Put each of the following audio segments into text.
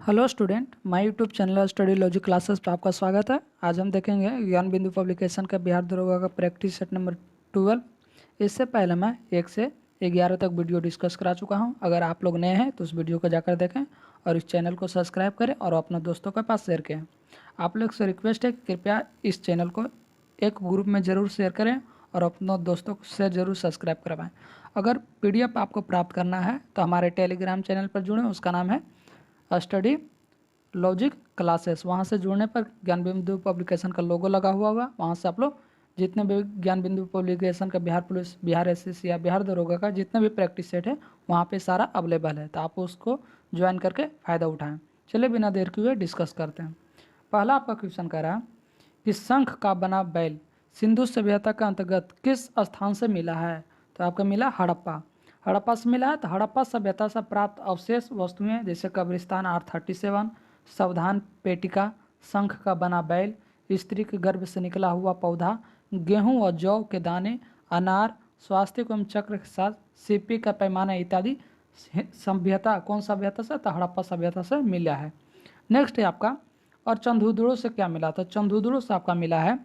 Hello student, my YouTube channel study logic classes पे आपका स्वागत है। आज हम देखेंगे ज्ञान बिंदु पब्लिकेशन का बिहार दरोगा का प्रैक्टिस सेट नंबर 12। इससे पहले मैं 1 से 11 तक वीडियो डिस्कस करा चुका हूं। अगर आप लोग नए हैं तो उस वीडियो को जाकर देखें और इस चैनल को सब्सक्राइब करें और अपने दोस्तों के पास शेयर करें। आप लोग से रिक्वेस्ट है कि कृपया इस चैनल को एक ग्रुप में ज़रूर शेयर करें और अपने दोस्तों से ज़रूर सब्सक्राइब करवाएं। अगर PDF आपको प्राप्त करना है तो हमारे टेलीग्राम चैनल पर जुड़ें, उसका नाम है स्टडी लॉजिक क्लासेस। वहाँ से जुड़ने पर ज्ञान बिंदु पब्लिकेशन का लोगो लगा हुआ होगा। वहाँ से आप लोग जितने भी ज्ञान बिंदु पब्लिकेशन का बिहार पुलिस, बिहार SSC या बिहार दरोगा का जितने भी प्रैक्टिस सेट है वहाँ पे सारा अवेलेबल है, तो आप उसको ज्वाइन करके फ़ायदा उठाएं। चलिए बिना देर किए डिस्कस करते हैं। पहला आपका क्वेश्चन कह रहा है कि शंख का बना बैल सिंधु सभ्यता के अंतर्गत किस स्थान से मिला है? तो आपका मिला हड़प्पा। हड़प्पा से मिला है। तो हड़प्पा सभ्यता से प्राप्त अवशेष वस्तुएं जैसे कब्रिस्तान R37, सावधान पेटिका, शंख का बना बैल, स्त्री के गर्भ से निकला हुआ पौधा, गेहूं और जौ के दाने, अनार, स्वास्थ्य एवं चक्र के साथ सीपी का पैमाना इत्यादि सभ्यता कौन सभ्यता से? तो हड़प्पा सभ्यता से मिला है। नेक्स्ट है आपका और चंदूदड़ों से क्या मिला? तो चंदूदड़ों से आपका मिला है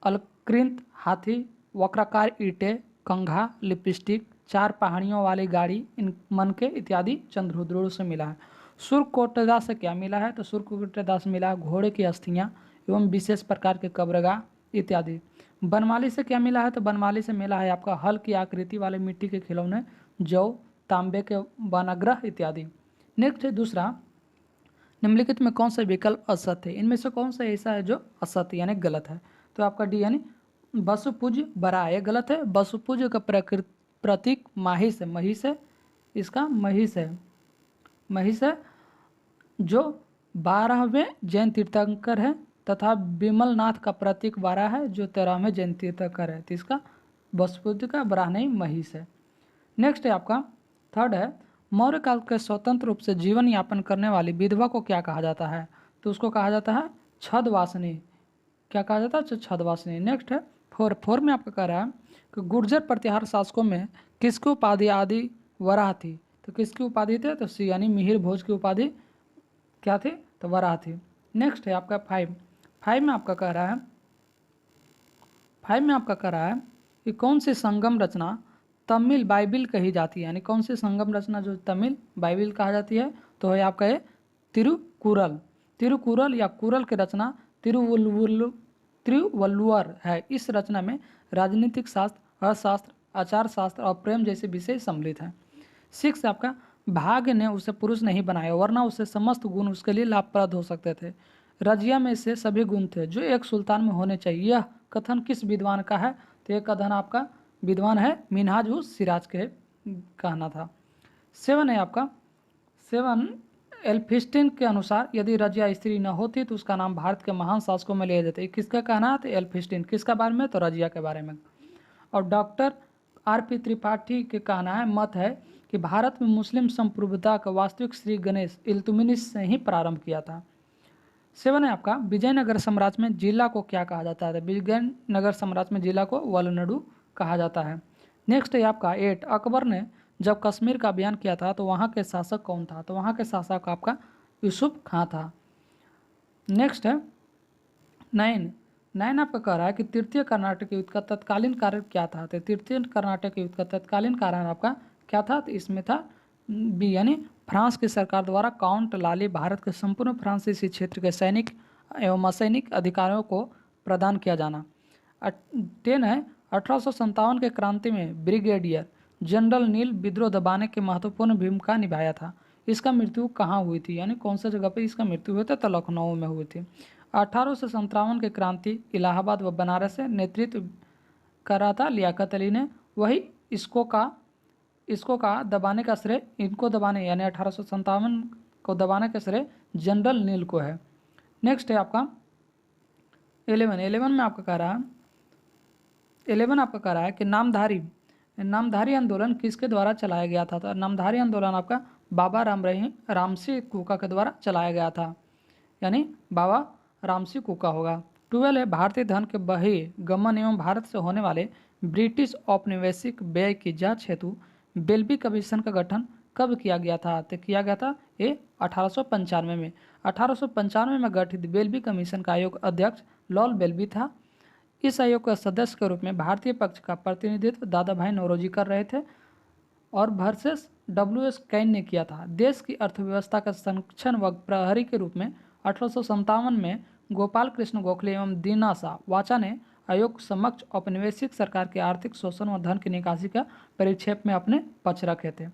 अलकृत हाथी, वक्राकार ईंटें, कंघा, लिपस्टिक, 4 पहाड़ियों वाली गाड़ी, इन मनके इत्यादि चंद्रद्रोण से मिला है। सुरकोटदा से क्या मिला है? तो सुरकोटदा से मिला घोड़े की अस्थियां एवं विशेष प्रकार के कब्रगाह इत्यादि। बनमाली से क्या मिला है? तो बनमाली से मिला है आपका हल की आकृति वाले मिट्टी के खिलौने, जौ, तांबे के वनग्रह इत्यादि। नेक्स्ट है दूसरा, निम्नलिखित में कौन सा विकल्प असत्य है? इनमें से कौन सा ऐसा है जो असत्य यानी गलत है? तो आपका डी यानी वसुपूज्य बरा, ये गलत है। वसुपूज्य का प्रतीक महिष है, महिष है, इसका महिष है, महिष है जो 12वें जैन तीर्थंकर है, तथा विमलनाथ का प्रतीक वारा है जो 13वें जैन तीर्थंकर है। तो इसका वसुपूज्य का बरा नहीं, महिष है। नेक्स्ट है आपका थर्ड है, मौर्य काल के स्वतंत्र रूप से जीवन यापन करने वाली विधवा को क्या कहा जाता है? तो उसको कहा जाता है छदवासिनी। क्या कहा जाता है? छदवासिनी। नेक्स्ट है फोर में आपका कह रहा है कि गुर्जर प्रतिहार शासकों में किसकी उपाधि आदि वराह थी? तो किसकी उपाधि थे? तो सी यानी मिहिर भोज की उपाधि क्या थी? तो वराह थी। नेक्स्ट है आपका फाइव में आपका कह रहा है कि कौन सी संगम रचना तमिल बाइबिल कही जाती है? यानी कौन सी संगम रचना जो तमिल बाइबिल कहा जाती है? तो है आपका ये तिरुकुरल या कुरल की रचना तिरुवल्लुवर है। इस रचना में राजनीतिक शास्त्र, अर्थशास्त्र, आचार शास्त्र और प्रेम जैसे विषय सम्मिलित हैं। 6 आपका भाग्य ने उसे पुरुष नहीं बनाया, वरना उसे समस्त गुण उसके लिए लाभप्रद हो सकते थे। रजिया में से सभी गुण थे जो एक सुल्तान में होने चाहिए। यह कथन किस विद्वान का है? तो यह कथन आपका विद्वान है मिनहाज उस सिराज के कहना था। 7 है आपका 7 एल्फिस्टिन के अनुसार यदि रजिया स्त्री न होती तो उसका नाम भारत के महान शासकों में लिया जाता है। किसका कहना है? तो एल्फिस्टिन। किसका बारे में? तो रजिया के बारे में। और डॉक्टर RP त्रिपाठी के कहना है, मत है कि भारत में मुस्लिम संप्रभुता का वास्तविक श्री गणेश इल्तुमिश से ही प्रारंभ किया था। 7 है आपका विजयनगर साम्राज्य में जिला को क्या कहा जाता है? विजयनगर साम्राज्य में जिला को वलनडु कहा जाता है। नेक्स्ट है आपका 8, अकबर ने जब कश्मीर का अभियान किया था तो वहाँ के शासक कौन था? तो वहाँ के शासक आपका यूसुफ खां था। नेक्स्ट है 9 आपका कह रहा है कि तृतीय कर्नाटक युद्ध का तत्कालीन कारण क्या था? तो तृतीय कर्नाटक युद्ध का तत्कालीन कारण आपका क्या था? तो इसमें था बी यानी फ्रांस की सरकार द्वारा काउंट लाली भारत के संपूर्ण फ्रांसीसी क्षेत्र के सैनिक एवं असैनिक अधिकारियों को प्रदान किया जाना। 10 है 1857 के क्रांति में ब्रिगेडियर जनरल नील विद्रोह दबाने की महत्वपूर्ण भूमिका निभाया था। इसका मृत्यु कहाँ हुई थी? यानी कौन सा जगह पे इसका मृत्यु हुआ था? तो लखनऊ में हुई थी। 1857 के क्रांति इलाहाबाद व बनारस से नेतृत्व कर रहा था लियाकत अली ने। वही इसको का दबाने का श्रेय इनको दबाने यानी 1857 को दबाने का श्रेय जनरल नील को है। नेक्स्ट है आपका 11 में आपका कह रहा है 11 आपका कह रहा है कि नामधारी आंदोलन किसके द्वारा चलाया गया था? तो नामधारी आंदोलन आपका बाबा रामसी कुका के द्वारा चलाया गया था, यानी बाबा रामसी कुका होगा। 12 है भारतीय धन के बहिर्गमन एवं भारत से होने वाले ब्रिटिश औपनिवेशिक व्यय की जांच हेतु बेल्बी कमीशन का गठन कब किया गया था? तो किया गया था ये 1895 में। 1895 में गठित बेल्वी कमीशन का आयोग अध्यक्ष लॉल बेल्वी था। इस आयोग के सदस्य के रूप में भारतीय पक्ष का प्रतिनिधित्व दादा भाई नौरोजी कर रहे थे और वर्सेस WS कैन ने किया था। देश की अर्थव्यवस्था का संरक्षण व प्रहरी के रूप में 1857 में गोपाल कृष्ण गोखले एवं दीनासा वाचा ने आयोग समक्ष औपनिवेशिक सरकार के आर्थिक शोषण व धन की निकासी का परिक्षेप में अपने पक्ष रखे थे।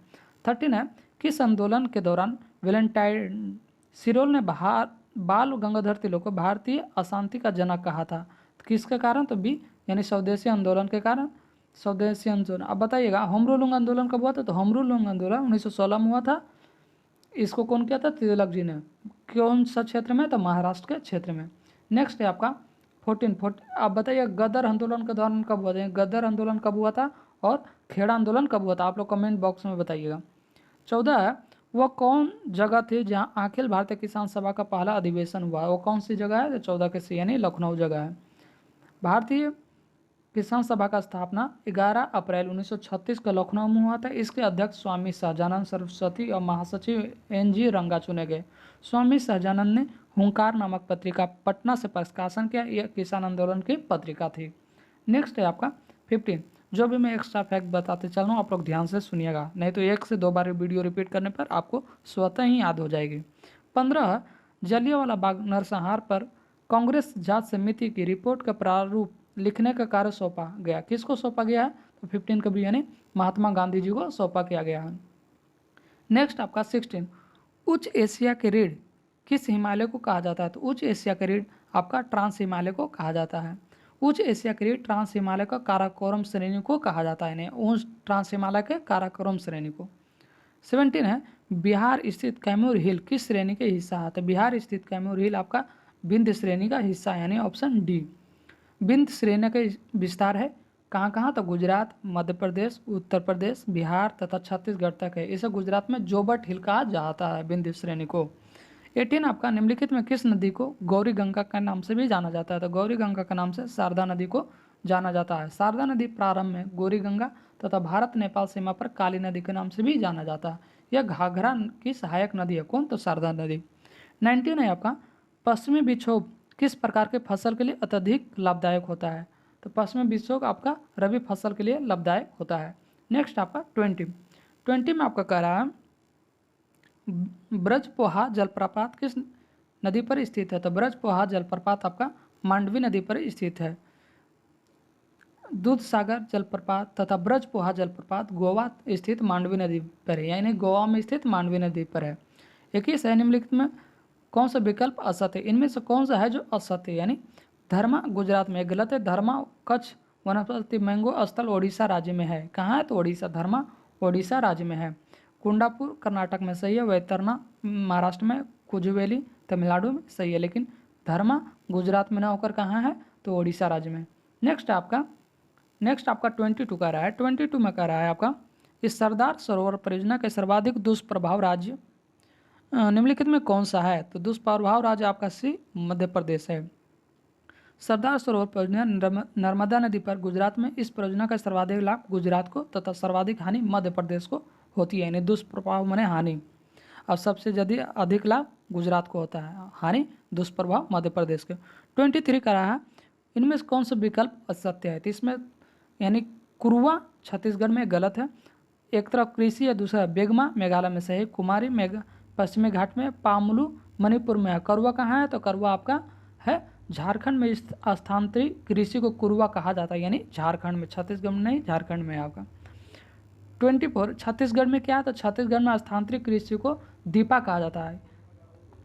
13 है, किस आंदोलन के दौरान वेलेंटाइन सिरोल ने बाल गंगाधर तिलक को भारतीय अशांति का जनक कहा था? किसके कारण? तो बी यानी स्वदेशी आंदोलन के कारण। स्वदेशी आंदोलन, अब बताइएगा होम रूलिंग आंदोलन कब हुआ था? तो होम रूलिंग आंदोलन 1916 में हुआ था। इसको कौन किया था? तिलक जी ने। कौन सा क्षेत्र में? तो महाराष्ट्र के क्षेत्र में। नेक्स्ट है आपका 14। आप बताइए गदर आंदोलन के दौरान कब हुआ था? गदर आंदोलन कब हुआ था और खेड़ा आंदोलन कब हुआ था? आप लोग कमेंट बॉक्स में बताइएगा। 14 है, वह कौन जगह थी जहां अखिल भारतीय किसान सभा का पहला अधिवेशन हुआ? वो कौन सी जगह है? तो 14 के सी यानी लखनऊ जगह है। भारतीय किसान सभा का स्थापना 11 अप्रैल 1936 को लखनऊ में हुआ था। इसके अध्यक्ष स्वामी सहजानंद सरस्वती और महासचिव NG रंगा चुने गए। स्वामी सहजानंद ने हुंकार नामक पत्रिका पटना से प्रकाशन किया। यह किसान आंदोलन की पत्रिका थी। नेक्स्ट है आपका 15। जो भी मैं एक्स्ट्रा फैक्ट बताते चल रहा हूँ आप लोग ध्यान से सुनिएगा, नहीं तो 1 से 2 बार वीडियो रिपीट करने पर आपको स्वतः ही याद हो जाएगी। 15 जलियांवाला बाग नरसंहार पर कांग्रेस जांच समिति की रिपोर्ट का प्रारूप लिखने का कार्य सौंपा गया। किसको सौंपा गया है? तो 15 कभी यानी महात्मा गांधी जी को सौंपा किया गया है। नेक्स्ट आपका 16। उच्च एशिया के रीढ़ किस हिमालय को कहा जाता है? तो उच्च एशिया के रीढ़ आपका ट्रांस हिमालय को कहा जाता है। उच्च एशिया के रीढ़ ट्रांस हिमालय का काराकोरम श्रेणी को कहा जाता है। उच्च ट्रांस हिमालय के काराकोरम श्रेणी को। 17 है, बिहार स्थित कैमूर हिल किस श्रेणी के हिस्सा है? तो बिहार स्थित कैमूर हिल आपका विंध्य श्रेणी का हिस्सा है यानी ऑप्शन डी। विंध्य श्रेणी का विस्तार है कहाँ कहाँ? तो गुजरात, मध्य प्रदेश, उत्तर प्रदेश, बिहार तथा छत्तीसगढ़ तक है। इसे गुजरात में जोबट हिल कहा जाता है विंध्य श्रेणी को। 18 आपका निम्नलिखित में किस नदी को गौरी गंगा के नाम से भी जाना जाता है? तो गौरी गंगा के नाम से शारदा नदी को जाना जाता है। शारदा नदी प्रारंभ में गौरी गंगा तथा भारत नेपाल सीमा पर काली नदी के नाम से भी जाना जाता है। यह घाघरा की सहायक नदी है। कौन? तो शारदा नदी। 19 है आपका पश्चिमी विक्षोभ किस प्रकार के फसल के लिए अत्यधिक लाभदायक होता है? तो पश्चिमी विक्षोभ आपका रबी फसल के लिए लाभदायक होता है। नेक्स्ट आपका 20 में आपका कह रहा है ब्रजपोहा जलप्रपात किस नदी पर स्थित है? तो ब्रजपोहा जलप्रपात आपका मांडवी नदी पर स्थित है। दूध सागर जलप्रपात तथा ब्रजपोहा जलप्रपात गोवा स्थित मांडवी नदी पर है यानी गोवा में स्थित मांडवी नदी पर है। 21 है, निम्नलिखित में कौन सा विकल्प असत्य? इनमें से कौन सा है जो असत्य यानी धर्मा गुजरात में गलत है। धर्मा कच्छ वनस्पति मैंगो स्थल ओडिशा राज्य में है। कहाँ है? तो ओडिशा। धर्मा ओडिशा राज्य में है। कुंडापुर कर्नाटक में सही है। वैतरना महाराष्ट्र में, कुजुवेली तमिलनाडु में सही है, लेकिन धर्मा गुजरात में ना होकर कहाँ है? तो ओडिशा राज्य में। नेक्स्ट आपका 22 का रहा है। 22 में कह रहा है आपका इस सरदार सरोवर परियोजना के सर्वाधिक दुष्प्रभाव राज्य निम्नलिखित में कौन सा है? तो दुष्प्रभाव राज्य आपका सी मध्य प्रदेश है। सरदार सरोवर परियोजना नर्मदा नदी पर गुजरात में। इस परियोजना का सर्वाधिक लाभ गुजरात को तथा सर्वाधिक हानि मध्य प्रदेश को होती है यानी दुष्प्रभाव माने हानि। अब सबसे ज़्यादा अधिक लाभ गुजरात को होता है, हानि दुष्प्रभाव मध्य प्रदेश के। 23 का रहा है इनमें से कौन सा विकल्प असत्य है? तो इसमें यानी कुरुआ छत्तीसगढ़ में गलत है। एक तरफ कृषि है, दूसरा बेगमा मेघालय में सही। कुमारी पश्चिमी घाट में, पामुलू मणिपुर में है। करुआ कहाँ है? तो करुआ आपका है झारखंड में। स्थानांतरित कृषि को कुरुआ कहा जाता है यानी झारखंड में, छत्तीसगढ़ में नहीं, झारखंड में है आपका। 24 छत्तीसगढ़ में क्या है? तो छत्तीसगढ़ में स्थानांतरित कृषि को दीपा कहा जाता है।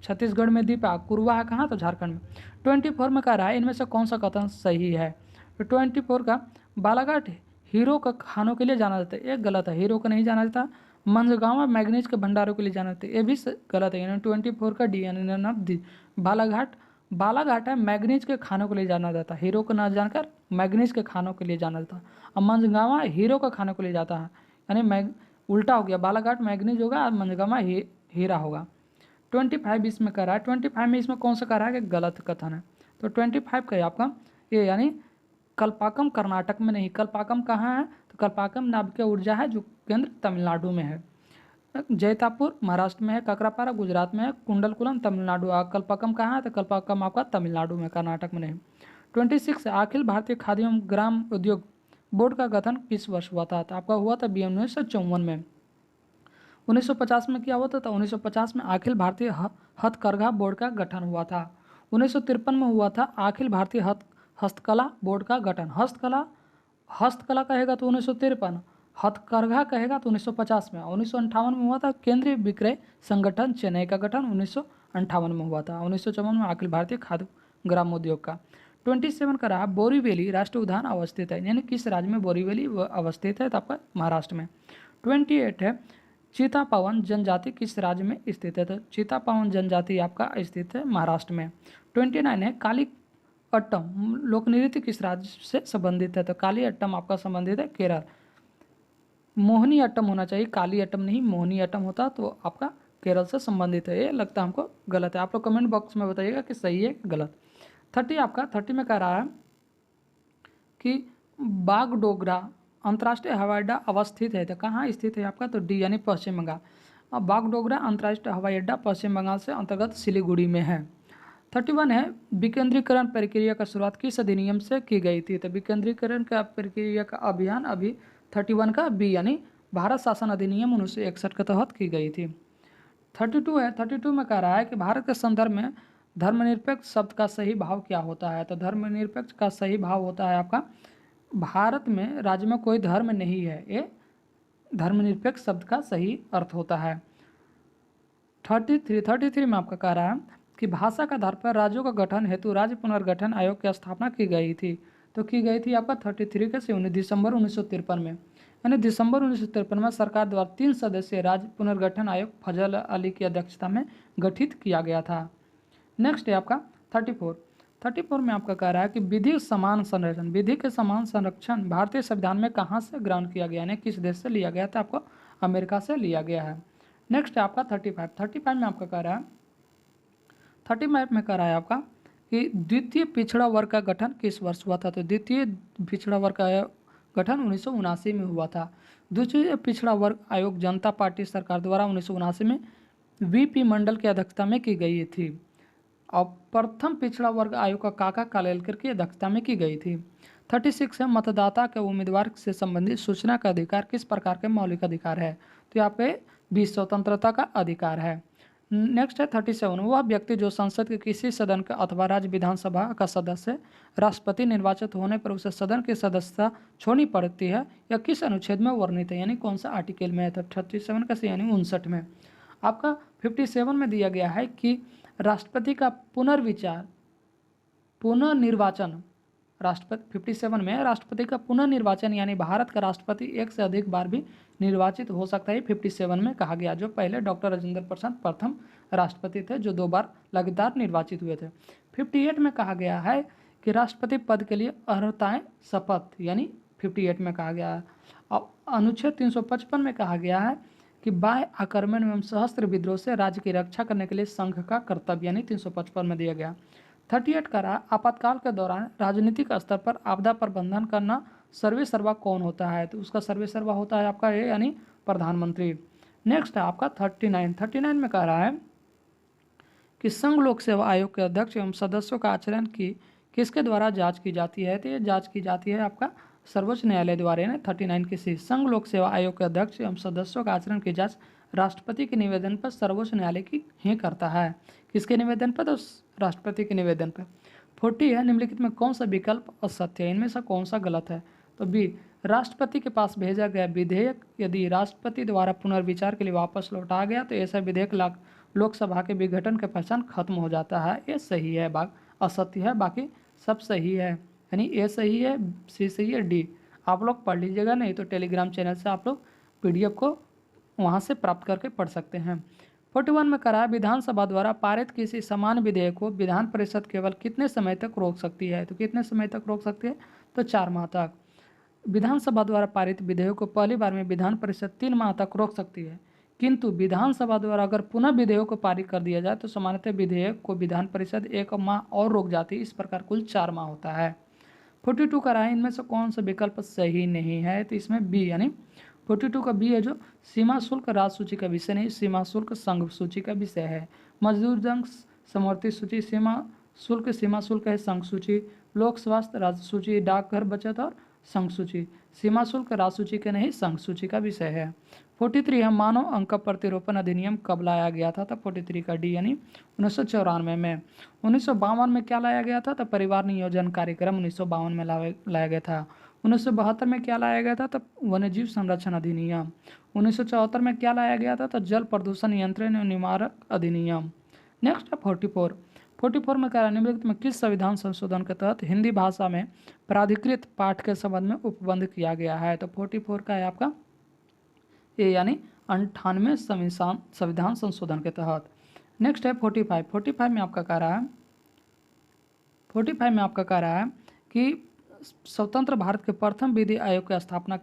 छत्तीसगढ़ में दीपा, कुरुआ है कहाँ? तो झारखंड में। 24 में कह रहा है इनमें से कौन सा कथन सही है? तो 24 का बालाघाट हीरो का खानों के लिए जाना जाता है, एक गलत है। हीरो को नहीं जाना जाता। मंझगांव मैग्नीज के भंडारों के लिए जाना जाता है, ये भी गलत है यानी 24 का डी यानी बालाघाट है मैग्नीज के खानों के लिए जाना जाता है। हीरो को न जानकर मैग्नीज के खानों के लिए जाना जाता है। और मंझगांवा हीरो का खानों के लिए जाता है यानी उल्टा हो गया। बालाघाट मैग्नीज होगा और मंझगांवा हीरा होगा। 25 इसमें कह रहा है। 25 में इसमें कौन सा कह रहा है कि गलत कथन है? तो 25 का है आपका ये यानी कल्पाकम कर्नाटक में नहीं। कल्पाकम कहाँ है? तो कल्पाकम नाभिकीय ऊर्जा है जो केंद्र तमिलनाडु में है। जैतापुर महाराष्ट्र में है, ककरापारा गुजरात में है, कुंडलकुलम तमिलनाडु, कल्पकम कहाँ है तो कल्पकम आपका तमिलनाडु में, कर्नाटक में नहीं। 26 अखिल भारतीय खाद्य एवं ग्राम उद्योग बोर्ड का गठन किस वर्ष हुआ था? तो आपका हुआ था बी 1954 में। 1950 में क्या हुआ था? तो 1950 में अखिल भारतीय हथकरघा बोर्ड का गठन हुआ था। 1953 में हुआ था अखिल भारतीय हस्तकला बोर्ड का गठन। हस्तकला कहेगा तो 1953, हथकरघा कहेगा तो 1950 में। 1958 में हुआ था केंद्रीय विक्रय संगठन चेन्नई का गठन, 1958 में हुआ था। 1954 में अखिल भारतीय खाद्य ग्राम उद्योग का। 27 का रहा बोरीवली राष्ट्रीय उद्यान अवस्थित है, यानी किस राज्य में बोरीवली अवस्थित है? तो आपका महाराष्ट्र में। 28 है चीतापावन जनजाति किस राज्य में स्थित है? तो चीतापावन जनजाति आपका स्थित है महाराष्ट्र में। 29 है काली अट्टम लोक नृत्य किस राज्य से संबंधित है? तो काली अट्टम आपका संबंधित है केरल। मोहिनी अट्टम होना चाहिए, काली अट्टम नहीं, मोहिनी अट्टम होता तो आपका केरल से संबंधित है। ये लगता है हमको गलत है, आप लोग कमेंट बॉक्स में बताइएगा कि सही है गलत। 30 में कह रहा है कि बागडोगरा अंतर्राष्ट्रीय हवाई अड्डा अवस्थित है, तो कहाँ स्थित है आपका? तो डी यानी पश्चिम बंगाल। अब बागडोगरा अंतर्राष्ट्रीय हवाई अड्डा पश्चिम बंगाल से अंतर्गत सिलीगुड़ी में है। 31 है विकेंद्रीकरण प्रक्रिया का शुरुआत किस अधिनियम से की गई थी? तो विकेंद्रीकरण का प्रक्रिया का अभियान अभी 31 का बी यानी भारत शासन अधिनियम 1961 के तहत की गई थी। 32 है 32 में कह रहा है कि भारत के संदर्भ में धर्मनिरपेक्ष शब्द का सही भाव क्या होता है? तो धर्मनिरपेक्ष का सही भाव होता है आपका भारत में राज्य में कोई धर्म नहीं है, ये धर्मनिरपेक्ष शब्द का सही अर्थ होता है। 33 में आपका कह रहा है कि भाषा का आधार पर राज्यों का गठन हेतु राज्य पुनर्गठन आयोग की स्थापना की गई थी, तो की गई थी आपका 33 के 19 दिसंबर 1953 में, यानी दिसंबर 1953 में सरकार द्वारा 3 सदस्यीय राज्य पुनर्गठन आयोग फजल अली की अध्यक्षता में गठित किया गया था। नेक्स्ट है आपका 34 में आपका कह रहा है कि विधि समान संरक्षण, विधि के समान संरक्षण भारतीय संविधान में कहाँ से ग्रहण किया गया, यानी किस देश से लिया गया था? आपको अमेरिका से लिया गया है। नेक्स्ट है आपका 35 में आपका कह रहा है 35 में कह रहा है आपका कि द्वितीय पिछड़ा वर्ग का गठन किस वर्ष हुआ था? तो द्वितीय पिछड़ा वर्ग का गठन 1979 में हुआ था। द्वितीय पिछड़ा वर्ग आयोग जनता पार्टी सरकार द्वारा 1979 में वीपी मंडल की अध्यक्षता में की गई थी। और प्रथम पिछड़ा वर्ग आयोग का काका कालेलकर की अध्यक्षता में की गई थी। 36 है मतदाता के उम्मीदवार से संबंधित सूचना का अधिकार किस प्रकार के मौलिक अधिकार है? तो यहाँ पे भी स्वतंत्रता का अधिकार है। नेक्स्ट है 37 वह व्यक्ति जो संसद के किसी सदन का अथवा राज्य विधानसभा का सदस्य राष्ट्रपति निर्वाचित होने पर उसे सदन की सदस्यता छोड़नी पड़ती है या किस अनुच्छेद में वर्णित है, यानी कौन सा आर्टिकल में है? तो 37 का यानी 59 में। आपका 57 में दिया गया है कि राष्ट्रपति का पुनर्विचार पुनर्निर्वाचन, राष्ट्रपति 57 में राष्ट्रपति का पुनर्निर्वाचन यानी भारत का राष्ट्रपति एक से अधिक बार भी निर्वाचित हो सकता है, 57 में कहा गया। जो पहले डॉक्टर राजेंद्र प्रसाद प्रथम राष्ट्रपति थे जो 2 बार लगातार निर्वाचित हुए थे। 58 में कहा गया है कि राष्ट्रपति पद के लिए अर्हताएं शपथ, यानी 58 में कहा गया है। और अनुच्छेद 355 में कहा गया है कि बाह्य आक्रमण एवं सशस्त्र विद्रोह से राज्य की रक्षा करने के लिए संघ का कर्तव्य, यानी 355 में दिया गया। 38 का रहा आपातकाल के दौरान राजनीतिक स्तर पर आपदा प्रबंधन करना सर्वे सर्वा कौन होता है? तो उसका सर्वे सर्वा होता है आपका ये यानी प्रधानमंत्री। नेक्स्ट है आपका 39 में कह रहा है कि संघ लोक सेवा आयोग के अध्यक्ष एवं सदस्यों का आचरण की किसके द्वारा जांच की जाती है? तो ये जांच की जाती है आपका सर्वोच्च न्यायालय द्वारा, यानी 39 की सी। संघ लोक सेवा आयोग के अध्यक्ष एवं सदस्यों का आचरण की जांच राष्ट्रपति के निवेदन पर सर्वोच्च न्यायालय की ही करता है। किसके निवेदन पर? तो राष्ट्रपति के निवेदन पर। 40 है निम्नलिखित में कौन सा विकल्प असत्य है, इनमें से कौन सा गलत है? तो बी राष्ट्रपति के पास भेजा गया विधेयक यदि राष्ट्रपति द्वारा पुनर्विचार के लिए वापस लौटा गया तो ऐसा विधेयक लोकसभा के विघटन के पहचान खत्म हो जाता है। ये सही है, असत्य है, बाकी सब सही है, यानी ए सही है, सी सही है, डी आप लोग पढ़ लीजिएगा, नहीं तो टेलीग्राम चैनल से आप लोग PDF को वहाँ से प्राप्त करके पढ़ सकते हैं। 41 में कहा विधानसभा द्वारा पारित किसी समान विधेयक को विधान परिषद केवल कितने समय तक रोक सकती है? तो कितने समय तक रोक सकती है? तो 4 माह तक। विधानसभा द्वारा पारित विधेयक को पहली बार में विधान परिषद 3 माह तक रोक सकती है, किंतु विधानसभा द्वारा अगर पुनः विधेयक को पारित कर दिया जाए तो सामान्यतः विधेयक को विधान परिषद 1 माह और रोक जाती है। इस प्रकार कुल 4 माह होता है। 42 का रहा है इनमें से कौन सा विकल्प सही नहीं है? तो इसमें बी यानी 42 का बी है जो सीमा शुल्क राज्य सूची का विषय नहीं, सीमा शुल्क संघ सूची का विषय है। मजदूर दंड समवर्ती सूची सीमा शुल्क है संघ सूची। लोक स्वास्थ्य राज्य सूची, डाकघर बचत और संघ सूची। सीमा शुल्क राज्य सूची के नहीं, संघ सूची का विषय है। 43 है मानव अंक प्रतिरोपण अधिनियम कब लाया गया था? तो 43 का डी यानी 1994 में। 1952 में क्या लाया गया था? तो परिवार नियोजन कार्यक्रम 1952 में लाया गया था। 1972 में क्या लाया गया था? तो वन्यजीव संरक्षण अधिनियम। 1974 में क्या लाया गया था? तो जल प्रदूषण नियंत्रण एवं निवारक अधिनियम। नेक्स्ट है 44 में कह रहा है निम्नलिखित में किस संविधान संशोधन के तहत हिंदी भाषा में प्राधिकृत पाठ के संबंध में उपबंध किया गया है? तो 44 का है आपका ए यानी 98 संविधान संशोधन के तहत। नेक्स्ट है 45 में आपका कह रहा है 45 में आपका कह रहा है कि स्वतंत्र भारत के प्रथम विधि आयोग की स्थापना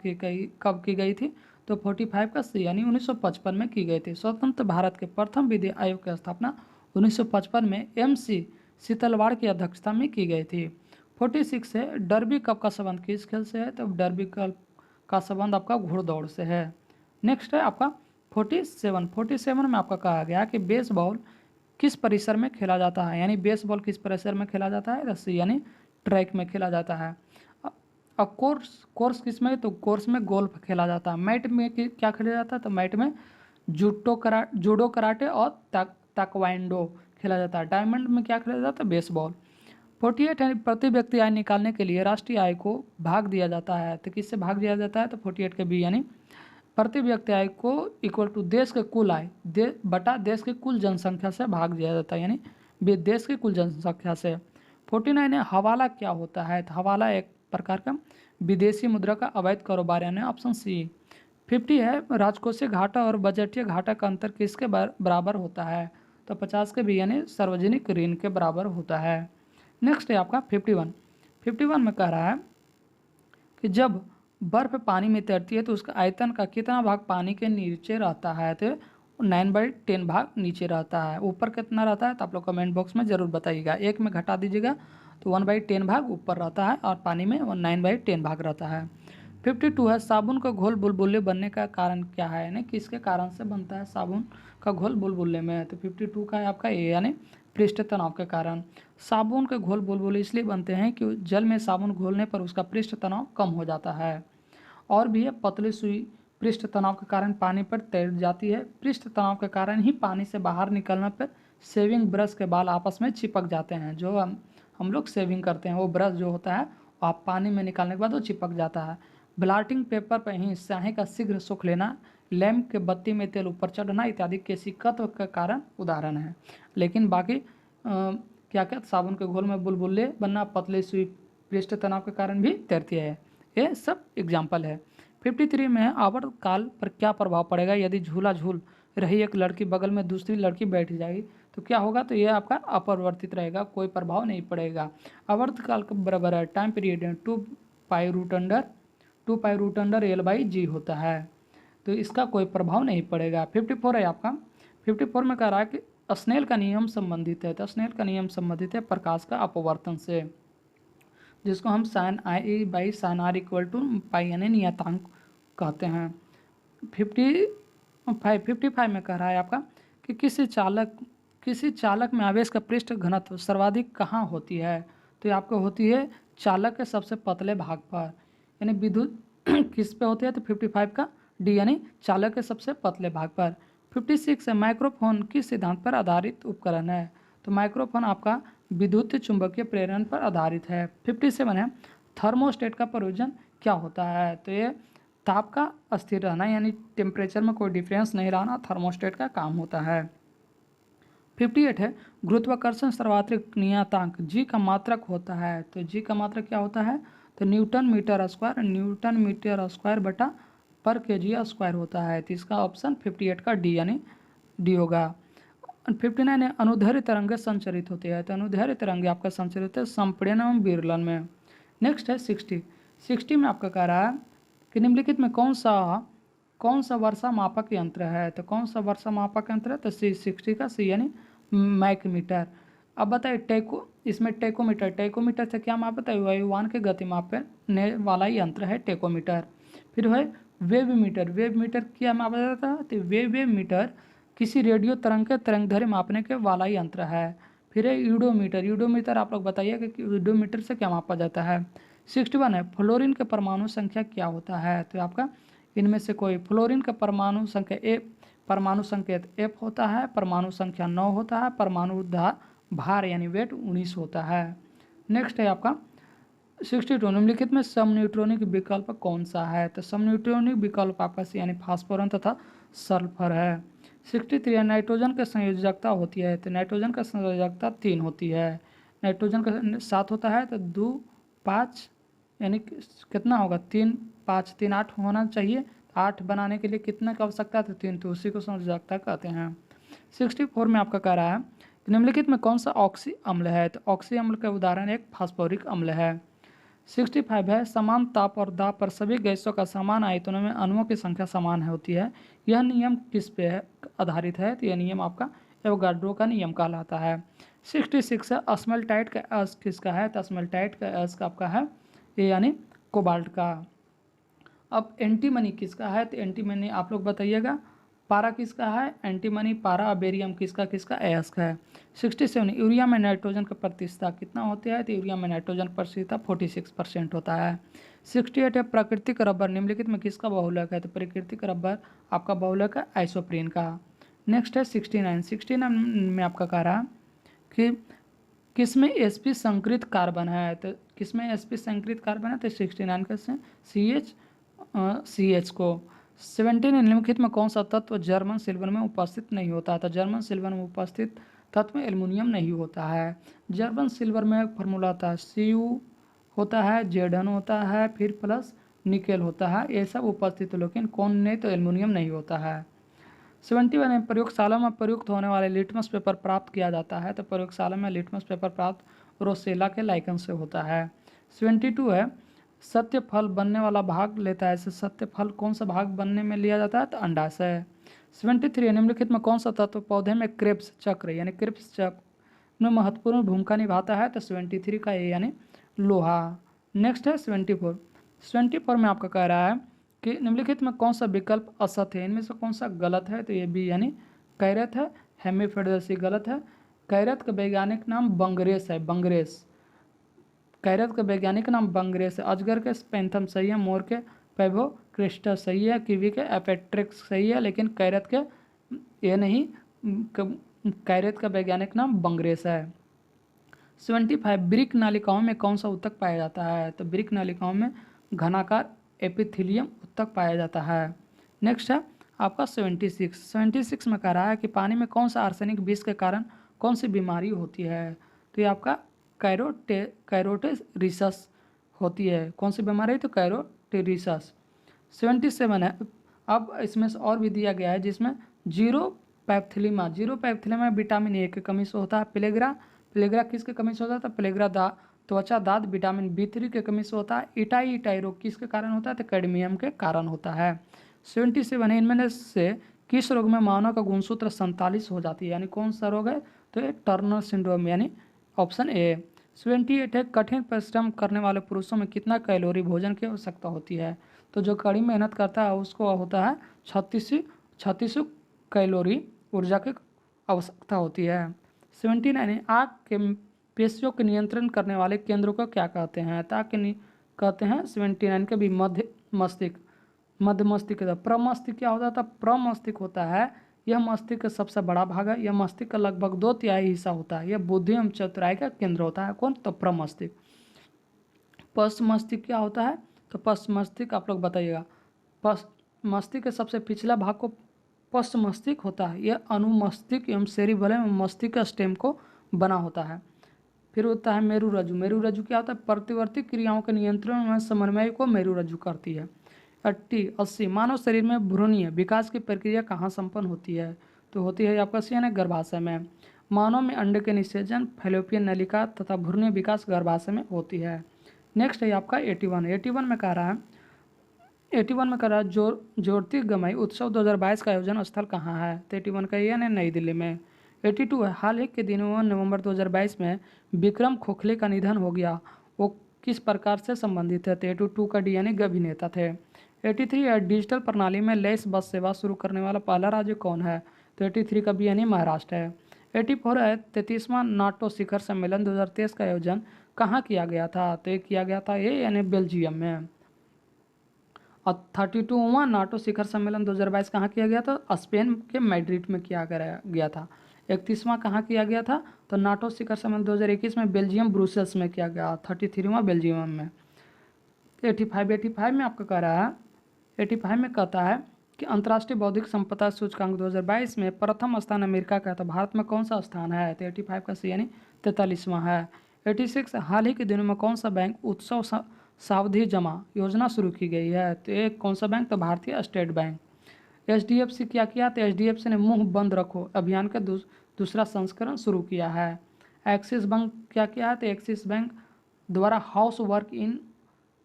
कब की गई थी? तो 45 का सी यानी 1955 में की गई थी। स्वतंत्र भारत के प्रथम विधि आयोग की स्थापना 1955 में MC शीतलवाड़ की अध्यक्षता में की गई थी। 46 है डर्बी कप का संबंध किस खेल से है? तो डर्बी कप का संबंध आपका घुड़दौड़ से है। नेक्स्ट है आपका 47 में आपका कहा गया कि बेसबॉल किस परिसर में खेला जाता है? यानी बेसबॉल किस परिसर में खेला जाता है? सी यानी ट्रैक में खेला जाता है। अब कोर्स किस में? तो कोर्स में गोल्फ खेला जाता है। मैट में क्या खेला जाता है? तो मैट में जूडो कराटे और ताइक्वांडो खेला जाता है। डायमंड में क्या खेला जाता है? बेसबॉल। 48 है प्रति व्यक्ति आय निकालने के लिए राष्ट्रीय आय को भाग दिया जाता है। तो किससे भाग दिया जाता है? तो 48 के बी यानी प्रति व्यक्ति आय को इक्वल टू देश के कुल आय बटा देश की कुल जनसंख्या से भाग दिया जाता है, यानी देश की कुल जनसंख्या से। 49 है हवाला क्या होता है? तो हवाला एक प्रकार का विदेशी मुद्रा का अवैध कारोबार यानी ऑप्शन सी। 50 है राजकोषीय घाटा और बजटीय घाटा का अंतर किसके बराबर होता है? तो 50 के बी यानी सार्वजनिक ऋण के बराबर होता है। नेक्स्ट है आपका 51 में कह रहा है कि जब बर्फ पानी में तैरती है तो उसका आयतन का कितना भाग पानी के नीचे रहता है? तो 9/10 भाग नीचे रहता है। ऊपर कितना रहता है? तो आप लोग कमेंट बॉक्स में जरूर बताइएगा। एक में घटा दीजिएगा तो 1/10 भाग ऊपर रहता है और पानी में 9/10 भाग रहता है। 52 है साबुन का घोल बुलबुले बनने का कारण क्या है? यानी किसके कारण से बनता है साबुन का घोल बुलबुले में? तो 52 का है आपका ए यानी पृष्ठ तनाव के कारण। साबुन के घोल बुलबुले इसलिए बनते हैं कि जल में साबुन घोलने पर उसका पृष्ठ तनाव कम हो जाता है। और भी है पतली सुई पृष्ठ तनाव के कारण पानी पर तैर जाती है। पृष्ठ तनाव के कारण ही पानी से बाहर निकलने पर शेविंग ब्रश के बाल आपस में चिपक जाते हैं। जो हम लोग शेविंग करते हैं वो ब्रश जो होता है वो आप पानी में निकालने के बाद वो चिपक जाता है। ब्लाटिंग पेपर पर ही स्याही का शीघ्र सुख लेना, लैंप के बत्ती में तेल ऊपर चढ़ना इत्यादि केशिकत्व के कारण उदाहरण है। लेकिन बाकी क्या क्या साबुन के घोल में बुलबुले बनना, पतली सुई पृष्ठ तनाव के कारण भी तैरती है। ये सब एग्जाम्पल है। 53 में आवर्तकाल पर क्या प्रभाव पड़ेगा यदि झूला झूल रही एक लड़की बगल में दूसरी लड़की बैठ जाएगी तो क्या होगा? तो ये आपका अपरिवर्तित रहेगा, कोई प्रभाव नहीं पड़ेगा। आवर्तकाल का बराबर है time period 2 pi root under L/G होता है, तो इसका कोई प्रभाव नहीं पड़ेगा। 54 है आपका 54 में कह रहा है कि स्नेल का नियम संबंधित है। तो स्नेल का नियम संबंधित है प्रकाश का अपवर्तन से, जिसको हम sin I/sin R = पाई यानी नियतांक कहते हैं। 55 में कह रहा है आपका कि किसी चालक में आवेश का पृष्ठ घनत्व सर्वाधिक कहाँ होती है? तो ये आपको होती है चालक के सबसे पतले भाग पर, यानी विद्युत किस पे होती है? तो 55 का डी यानी चालक के सबसे पतले भाग पर। 56 है माइक्रोफोन किस सिद्धांत पर आधारित उपकरण है? तो माइक्रोफोन आपका विद्युत चुंबकीय प्रेरण पर आधारित है। 57 है थर्मोस्टेट का प्रयोजन क्या होता है? तो ये ताप का अस्थिर रहना यानी टेम्परेचर में कोई डिफरेंस नहीं रहना थर्मोस्टेट का काम होता है। 58 है गुरुत्वाकर्षण सर्वाधिक नियतांक जी का मात्रक होता है। तो जी का मात्रक क्या होता है? तो न्यूटन मीटर स्क्वायर बटा पर kg² होता है। तो इसका ऑप्शन 58 का डी यानी डी होगा। 59 है अनुदैर्ध्य तरंगे संचरित होती है। तो अनुदैर्ध्य तरंगे आपका संचरित होते हैं संपीड़न एवं विरलन में। नेक्स्ट है 60 में आपका कह रहा है कि निम्नलिखित में कौन सा वर्षा मापक यंत्र है? तो कौन सा वर्षा मापक यंत्र है? तो 60 का सी यानी मैकमीटर। अब बताइए इसमें टेकोमीटर से क्या मापता है? वायुयान की गति मापने वाला यंत्र है टेकोमीटर। फिर है वेव मीटर, वेव मीटर क्या मापा जाता है? तो वेव मीटर किसी रेडियो तरंग के तरंगदैर्घ्य मापने के वाला ही यंत्र है। फिर है यूडोमीटर, यूडोमीटर आप लोग बताइए कि यूडोमीटर से क्या मापा जाता है। 61 है, फ्लोरीन के परमाणु संख्या क्या होता है? तो आपका इनमें से कोई, फ्लोरीन का परमाणु संख्या परमाणु संकेत F होता है, परमाणु संख्या 9 होता है, परमाणु भार यानी वेट 19 होता है। नेक्स्ट है आपका 62, निम्नलिखित में समन्यूट्रॉनिक विकल्प कौन सा है? तो समन्यूट्रॉनिक विकल्प आपका यानी फास्फोरस तथा सल्फर है। 63 नाइट्रोजन की संयोजकता होती है, तो नाइट्रोजन का संयोजकता 3 होती है। नाइट्रोजन का 7 होता है, तो 2 5 यानी कितना होगा? 3 5 3 8 होना चाहिए। 8 बनाने के लिए कितना की आवश्यकता है? तो 3, तो उसी को संयोजकता कहते हैं। 64 में आपका कह रहा है निम्नलिखित में कौन सा ऑक्सी अम्ल है? तो ऑक्सी अम्ल का उदाहरण एक फास्फोरिक अम्ल है। 65 है, समान ताप और दाब पर सभी गैसों का समान आयतनों में अणुओं की संख्या समान होती है। यह नियम किस पे है आधारित है? तो यह नियम आपका एवोगाड्रो का नियम कहलाता है। 66 है, अस्मल्टाइट का अस किसका है? तो अस्मल्टाइट का अस का आपका है ये यानी कोबाल्ट का। अब एंटीमनी किसका है? तो एंटीमनी आप लोग बताइएगा। पारा किसका है? एंटीमनी पारा। बेरियम किसका किसका? अयस्क है। 67, यूरिया में नाइट्रोजन का प्रतिशतता कितना होता है? तो यूरिया में नाइट्रोजन प्रतिशतता 46% होता है। 68 है, प्राकृतिक रबर निम्नलिखित में किसका बहुलक है? तो प्राकृतिक रबर आपका बहुलक है आइसोप्रीन का। नेक्स्ट है 69, 69 में आपका कह रहा है कि किसमें sp संकरित कार्बन है? तो किसमें sp संकरित कार्बन है? तो 69 का CH को। 17, निम्नलिखित में कौन सा तत्व जर्मन सिल्वर में उपस्थित नहीं होता? तो जर्मन सिल्वर में उपस्थित तत्व में एल्युमिनियम नहीं होता है। जर्मन सिल्वर में फॉर्मूला होता है Cu होता है, Zn होता है, फिर प्लस निकेल होता है, ये सब उपस्थित हो, लेकिन कौन नहीं? तो एल्युमिनियम नहीं होता है। 71 में प्रयोगशाला में प्रयुक्त होने वाले लिटमस पेपर प्राप्त किया जाता है। तो प्रयोगशाला में लिटमस पेपर प्राप्त रोसेला के लाइकन से होता है। 72 है, सत्य फल बनने वाला भाग लेता है। इसे सत्य फल कौन सा भाग बनने में लिया जाता है? तो अंडाशय। 73, निम्नलिखित में कौन सा तत्व पौधे में क्रेब्स चक्र यानी क्रेब्स चक्र में महत्वपूर्ण भूमिका निभाता है? तो 73 का ये यानी लोहा। नेक्स्ट है 74, 74 में आपका कह रहा है कि निम्नलिखित में कौन सा विकल्प असत्य है? इनमें से कौन सा गलत है? तो ये भी यानी कैरत है, हेमिफेडेसी गलत है। कैरत का वैज्ञानिक नाम बंगरेस है, बंगरेस। कैरत का वैज्ञानिक नाम बंगरेस है। अजगर के पेंथम सही है, मोर के पैभो क्रिस्टस सही है, कीवी के एपेट्रिक्स सही है, लेकिन कैरत के ये नहीं, कैरत का वैज्ञानिक नाम बंगरेस है। 75, ब्रिक नालिकाओं में कौन सा ऊतक पाया जाता है? तो ब्रिक नालिकाओं में घनाकार एपिथेलियम ऊतक पाया जाता है। नेक्स्ट है आपका 76, 76 में कह रहा है कि पानी में कौन सा आर्सेनिक विष के कारण कौन सी बीमारी होती है? तो ये आपका कैरोटेरिसस होती है। कौन सी बीमारी है? तो कैरोटेरिसस। 77 है, अब इसमें से और भी दिया गया है जिसमें जीरो पैप्थिलीमा विटामिन ए की कमी से होता है। प्लेग्रा किसके कमी से होता है? प्लेग्रा त्वचा दाद विटामिन B3 के कमी से होता है। इटाई रोग किसके कारण होता है? तो कैडमियम के कारण होता है। 77 है, इनमें से किस रोग में मानव का गुणसूत्र 47 हो जाती है? यानी कौन सा रोग है? तो ये टर्नर सिंड्रोम यानी ऑप्शन ए। 78 है, कठिन परिश्रम करने वाले पुरुषों में कितना कैलोरी भोजन की आवश्यकता होती है? तो जो कड़ी मेहनत करता है उसको होता है 36 कैलोरी ऊर्जा की आवश्यकता होती है। 79, आँख के पेशियों के नियंत्रण करने वाले केंद्रों को क्या कहते हैं? ताकि कहते हैं 79 के भी मध्य मस्तिष्क। प्रमस्तिष्क क्या होता था? प्रमस्तिष्क होता है यह मस्तिष्क का सबसे बड़ा भाग है। यह मस्तिष्क का लगभग 2/3 हिस्सा होता है। यह बुद्धि एवं चतुराई का केंद्र होता है। कौन? तो प्रमस्तिष्क। पश्च मस्तिष्क क्या होता है? तो पश्च मस्तिष्क आप लोग बताइएगा। मस्तिष्क के सबसे पिछला भाग को पश्च मस्तिष्क होता है। यह अनुमस्तिष्क एवं सेरिबैलम एवं मस्तिष्क स्टेम को बना होता है। फिर होता है मेरुरज्जु। मेरुरज्जु क्या होता है? प्रतिवर्ती क्रियाओं के नियंत्रण में समन्वय को मेरुरज्जु करती है। 80, मानव शरीर में भ्रूणीय विकास की प्रक्रिया कहाँ संपन्न होती है? तो होती है आपका यानी गर्भाशय में। मानव में अंडे के निषेचन फैलोपियन नलिका तथा भ्रूणीय विकास गर्भाशय में होती है। नेक्स्ट है आपका 81 में कह रहा है 81 में कह रहा है ज्योतिर्गमय उत्सव 2022 का आयोजन स्थल कहाँ है? तो 81 का ये है नई दिल्ली में। 82 है, हाल ही के दिनों में नवंबर 2022 में विक्रम खोखले का निधन हो गया, वो किस प्रकार से संबंधित है? तो 82 का डी यानी अभिनेता थे। 83 है डिजिटल प्रणाली में लैस बस सेवा शुरू करने वाला पहला राज्य कौन है? तो 83 का बी यानी महाराष्ट्र है। 84 है 33वां नाटो शिखर सम्मेलन 2023 का आयोजन कहाँ किया गया था? तो ये किया गया था ये यानी बेल्जियम में। और 32वां नाटो शिखर सम्मेलन 2022 कहाँ किया गया था? स्पेन के मैड्रिड में किया गया था। 31वां कहाँ किया गया था? तो नाटो शिखर सम्मेलन 2021 में बेल्जियम ब्रुसेल्स में किया गया। 33वां बेल्जियम में। 85 में आपका कह रहा है 85 में कहता है कि अंतर्राष्ट्रीय बौद्धिक संपदा सूचकांक 2022 में प्रथम स्थान अमेरिका का है, तो भारत में कौन सा स्थान है? तो 85 का सी यानी 43वां है। 86 हाल ही के दिनों में कौन सा बैंक उत्सव सावधि जमा योजना शुरू की गई है? तो एक कौन सा बैंक? तो भारतीय स्टेट बैंक। HDFC क्या किया? तो HDFC ने मुंह बंद रखो अभियान का दूसरा संस्करण शुरू किया है। एक्सिस बैंक क्या किया है? तो एक्सिस बैंक द्वारा हाउस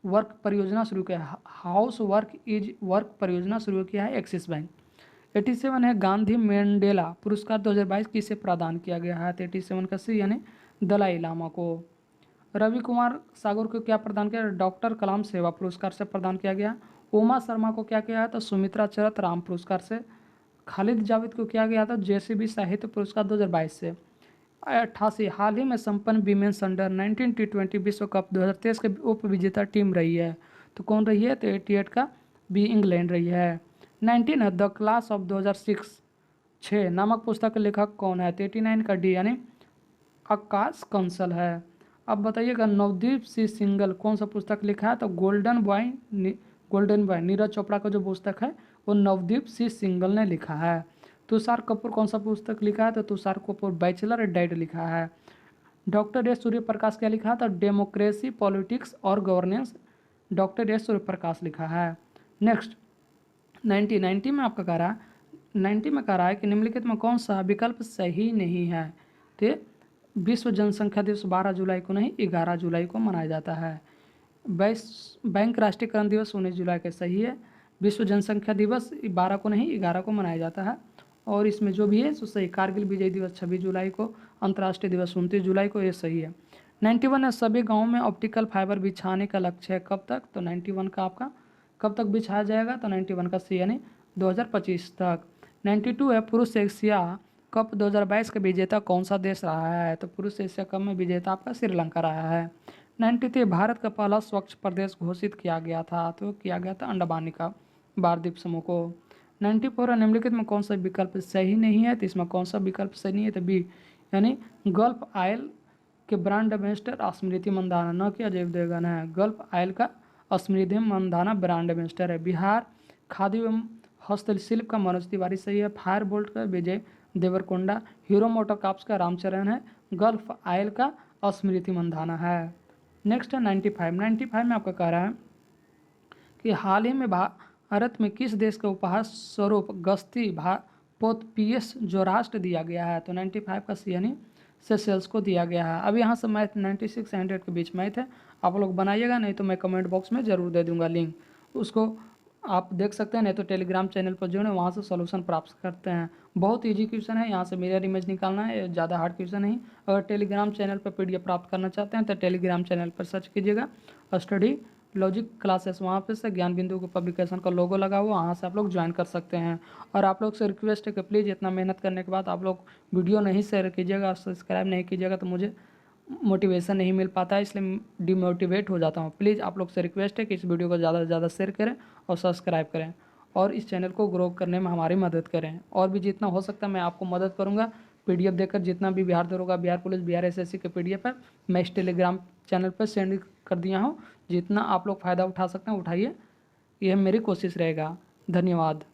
वर्क परियोजना शुरू किया है। हाउस वर्क इज वर्क परियोजना शुरू किया है एक्सिस बैंक। 87 है गांधी मेंडेला पुरस्कार 2022 किसे प्रदान किया गया है? तो 87 का सी यानी दलाई लामा को। रवि कुमार सागर को क्या प्रदान किया? डॉक्टर कलाम सेवा पुरस्कार से प्रदान किया गया। उमा शर्मा को क्या किया है? तो सुमित्रा चरत राम पुरस्कार से। खालिद जावेद को किया गया था JCB साहित्य पुरस्कार 2022 से। 88 हाल ही में संपन्न वीमेंस अंडर 19 T20 विश्व कप 2023 के उप विजेता टीम रही है, तो कौन रही है? तो 88 का बी इंग्लैंड रही है। 19 है द क्लास ऑफ 2006 नामक पुस्तक के लेखक कौन है? तो 89 का डी यानी आकाश कंसल है। अब बताइएगा नवदीप सी सिंगल कौन सा पुस्तक लिखा है? तो गोल्डन बॉय नीरज चोपड़ा का जो पुस्तक है वो नवदीप सी सिंगल ने लिखा है। तुषार कपूर कौन सा पुस्तक लिखा है? तो तुषार कपूर बैचलर डेड लिखा है। डॉक्टर एस सूर्यप्रकाश क्या लिखा है? तो डेमोक्रेसी पॉलिटिक्स और गवर्नेंस डॉक्टर एस सूर्यप्रकाश लिखा है। नेक्स्ट 90 में आपका कह रहा है 90 में कह रहा है कि निम्नलिखित में कौन सा विकल्प सही नहीं है? तो विश्व जनसंख्या दिवस 12 जुलाई को नहीं 11 जुलाई को मनाया जाता है। बैंक राष्ट्रीयकरण दिवस 19 जुलाई के सही है। विश्व जनसंख्या दिवस 12 को नहीं 11 को मनाया जाता है। और इसमें जो भी है सो सही। कारगिल विजय दिवस 26 जुलाई को, अंतर्राष्ट्रीय दिवस 29 जुलाई को, ये सही है। 91 है सभी गाँवों में ऑप्टिकल फाइबर बिछाने का लक्ष्य है, कब तक? तो 91 का आपका कब तक बिछाया जाएगा? तो 91 का सी यानी 2025 तक। 92 है पुरुष एशिया कप 2022 का विजेता कौन सा देश रहा है? तो पुरुष एशिया कप में विजेता आपका श्रीलंका रहा है। 93 भारत का पहला स्वच्छ प्रदेश घोषित किया गया था, तो किया गया था अंडमान निकोबार द्वीप समूह को। 94 निम्नलिखित में कौन सा विकल्प सही नहीं है? तो इसमें कौन सा विकल्प सही नहीं है? तो बी यानी गल्फ आयल के ब्रांड एम्बेसडर स्मृति मंदाना, न कि अजय देवगन है। गल्फ आयल का स्मृति मंदाना ब्रांड एम्बेसडर है। बिहार खादी एवं हस्तशिल्प का मनोज तिवारी सही है। फायर बोल्ट का Vijay Deverakonda. Hero motor corps का रामचरण है। गल्फ आयल का स्मृति मंदाना है। नेक्स्ट है 95 में आपका कह रहा है कि हाल ही में भारत में किस देश के उपहार स्वरूप गश्ती पोत PS जो राष्ट्र दिया गया है? तो 95 का सी यानी सेशेल्स को दिया गया है। अब यहाँ से मैथ 96 100 के बीच मैथ है, आप लोग बनाइएगा, नहीं तो मैं कमेंट बॉक्स में ज़रूर दे दूंगा लिंक, उसको आप देख सकते हैं, नहीं तो टेलीग्राम चैनल पर जुड़े, वहाँ से सॉल्यूशन प्राप्त करते हैं। बहुत इजी क्वेश्चन है, यहाँ से मिरर इमेज निकालना है, ज़्यादा हार्ड क्वेश्चन नहीं। अगर टेलीग्राम चैनल पर PDF प्राप्त करना चाहते हैं तो टेलीग्राम चैनल पर सर्च कीजिएगा स्टडी लॉजिक क्लासेस, वहाँ पे से ज्ञान बिंदु को पब्लिकेशन का लोगो लगा हुआ, वहाँ से आप लोग ज्वाइन कर सकते हैं। और आप लोग से रिक्वेस्ट है कि प्लीज़ इतना मेहनत करने के बाद आप लोग वीडियो नहीं शेयर कीजिएगा, सब्सक्राइब नहीं कीजिएगा, तो मुझे मोटिवेशन नहीं मिल पाता है, इसलिए डिमोटिवेट हो जाता हूँ। प्लीज़ आप लोग से रिक्वेस्ट है कि इस वीडियो को ज़्यादा से ज़्यादा शेयर करें और सब्सक्राइब करें और इस चैनल को ग्रो करने में हमारी मदद करें। और भी जितना हो सकता है मैं आपको मदद करूँगा। PDF देकर जितना भी बिहार दरोगा, बिहार पुलिस, बिहार SSC के PDF है मैं इस टेलीग्राम चैनल पर सेंड कर दिया हूँ। जितना आप लोग फ़ायदा उठा सकते हैं उठाइए, यह मेरी कोशिश रहेगा। धन्यवाद।